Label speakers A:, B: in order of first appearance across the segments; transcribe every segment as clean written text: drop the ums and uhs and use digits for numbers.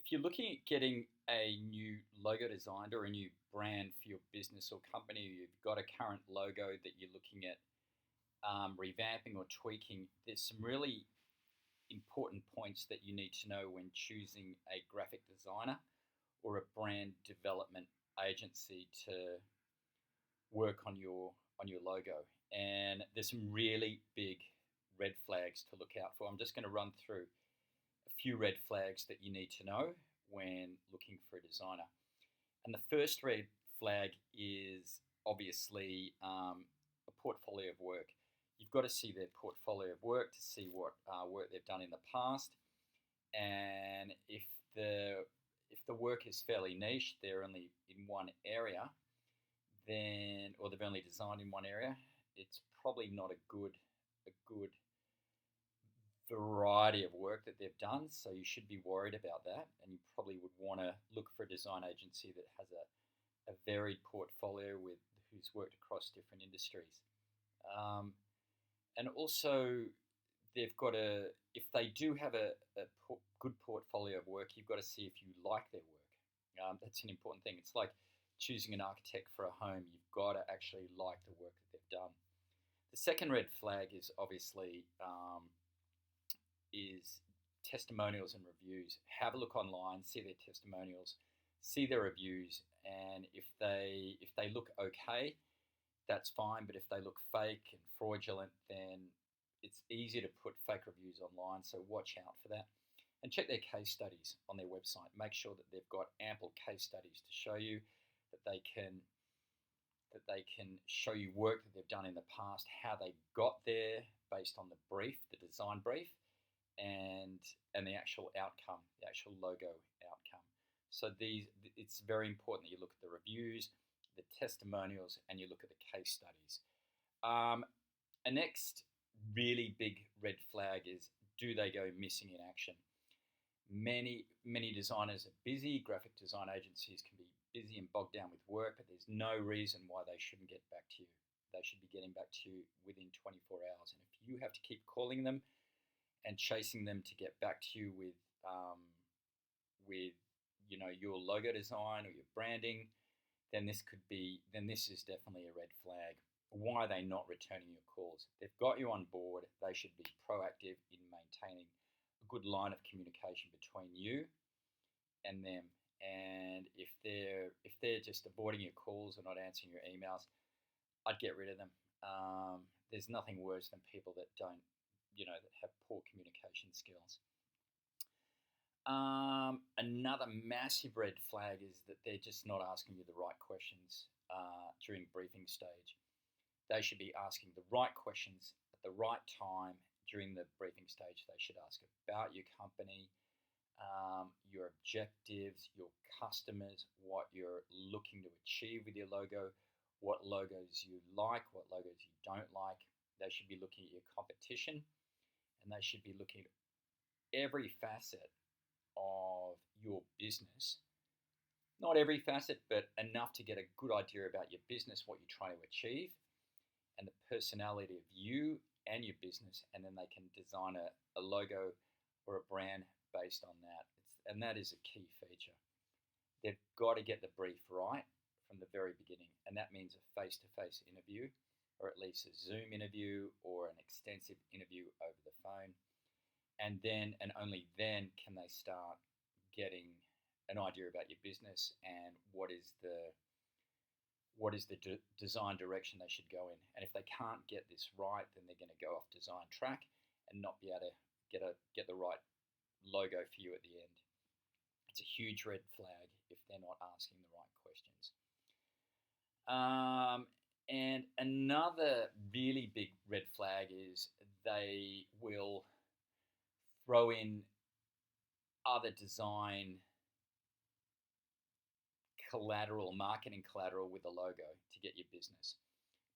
A: If you're looking at getting a new logo designed or a new brand for your business or company, you've got a current logo that you're looking at revamping or tweaking, there's some really important points that you need to know when choosing a graphic designer or a brand development agency to work on your logo. And there's some really big red flags to look out for. I'm just going to run through a few red flags that you need to know when looking for a designer. And the first red flag is obviously a portfolio of work. You've got to see their portfolio of work to see what work they've done in the past, and if the work is fairly niche, they're only in one area, then or they've only designed in one area, it's probably not a good variety of work that they've done. So you should be worried about that, and you probably would want to look for a design agency that has a varied portfolio with who's worked across different industries. Um, and also, they've got to, if they do have a good portfolio of work, you've got to see if you like their work. That's an important thing. It's like choosing an architect for a home. You've got to actually like the work that they've done. The second red flag is obviously is testimonials and reviews. Have a look online, see their testimonials, see their reviews, and if they look okay, that's fine. But if they look fake and fraudulent, then it's easy to put fake reviews online. So watch out for that, and check their case studies on their website. Make sure that they've got ample case studies to show you that they can show you work that they've done in the past, how they got there based on the brief, the design brief, and the actual outcome, the actual logo outcome. So it's very important that you look at the reviews, the testimonials, and you look at the case studies. A next really big red flag is, do they go missing in action? Many designers are busy. Graphic design agencies can be busy and bogged down with work, but there's no reason why they shouldn't get back to you. They should be getting back to you within 24 hours. And if you have to keep calling them and chasing them to get back to you with your logo design or your branding, then this is definitely a red flag. Why are they not returning your calls? They've got you on board. They should be proactive in maintaining a good line of communication between you and them. And if they're just avoiding your calls or not answering your emails, I'd get rid of them. There's nothing worse than people that don't, that have poor communication skills. Another massive red flag is that they're just not asking you the right questions during briefing stage. They should be asking the right questions at the right time during the briefing stage. They should ask about your company, your objectives, your customers, what you're looking to achieve with your logo, what logos you like, what logos you don't like. They should be looking at your competition, and they should be looking at every facet of your business. Not every facet, but enough to get a good idea about your business, what you're trying to achieve, and the personality of you and your business, and then they can design a logo or a brand based on that. And that is a key feature. They've got to get the brief right from the very beginning, and that means a face-to-face interview, or at least a Zoom interview or an extensive interview over the phone. And then, and only then, can they start getting an idea about your business and what is the design direction they should go in. And if they can't get this right, then they're going to go off design track and not be able to get the right logo for you at the end. It's a huge red flag if they're not asking the right questions. And another really big red flag is they will throw in other design collateral, marketing collateral with a logo to get your business.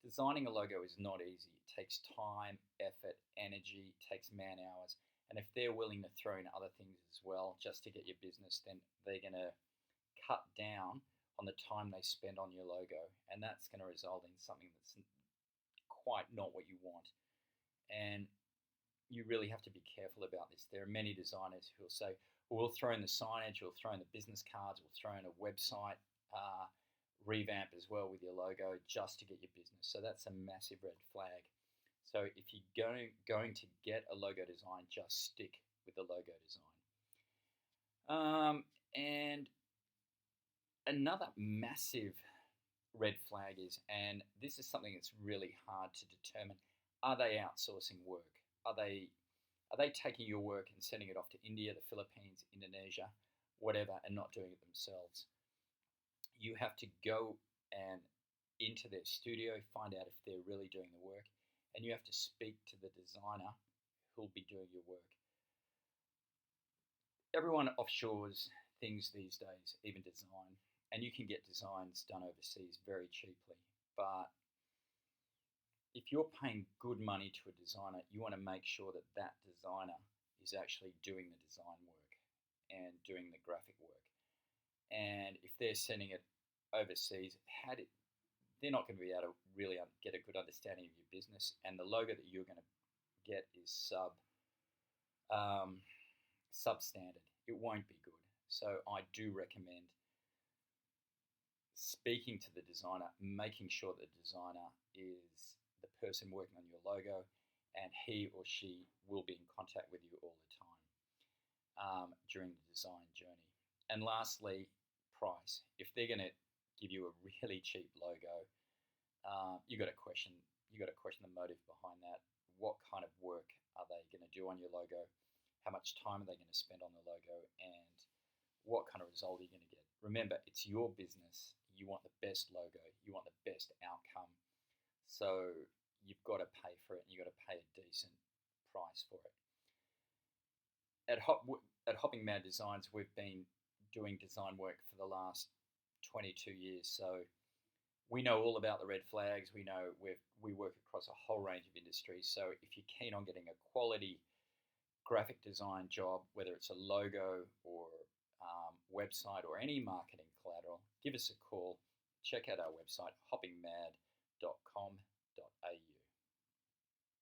A: Designing a logo is not easy. It takes time, effort, energy, takes man hours. And if they're willing to throw in other things as well just to get your business, then they're going to cut down on the time they spend on your logo. And that's going to result in something that's quite not what you want. And you really have to be careful about this. There are many designers who will say, We'll throw in the signage, we'll throw in the business cards, we'll throw in a website revamp as well with your logo just to get your business. So that's a massive red flag. So if you're going to get a logo design, just stick with the logo design. And another massive red flag is, and this is something that's really hard to determine, are they outsourcing work? Are they taking your work and sending it off to India, the Philippines, Indonesia, whatever, and not doing it themselves? You have to go and into their studio, find out if they're really doing the work, and you have to speak to the designer who'll be doing your work. Everyone offshores things these days, even design, and you can get designs done overseas very cheaply. But if you're paying good money to a designer, you want to make sure that that designer is actually doing the design work and doing the graphic work. And if they're sending it overseas, they're not going to be able to really get a good understanding of your business, and the logo that you're going to get is substandard. It won't be good. So I do recommend speaking to the designer, making sure the designer is the person working on your logo, and he or she will be in contact with you all the time during the design journey. And lastly, price. If they're going to give you a really cheap logo, you got to question the motive behind that. What kind of work are they going to do on your logo? How much time are they going to spend on the logo? And what kind of result are you going to get? Remember, it's your business. You want the best logo. You want the best outcome. So you've got to pay for it, and you've got to pay a decent price for it. At Hopping Mad Designs, we've been doing design work for the last 22 years. So we know all about the red flags. We know we work across a whole range of industries. So if you're keen on getting a quality graphic design job, whether it's a logo or website or any marketing collateral, give us a call. Check out our website, hoppingmad.com.au.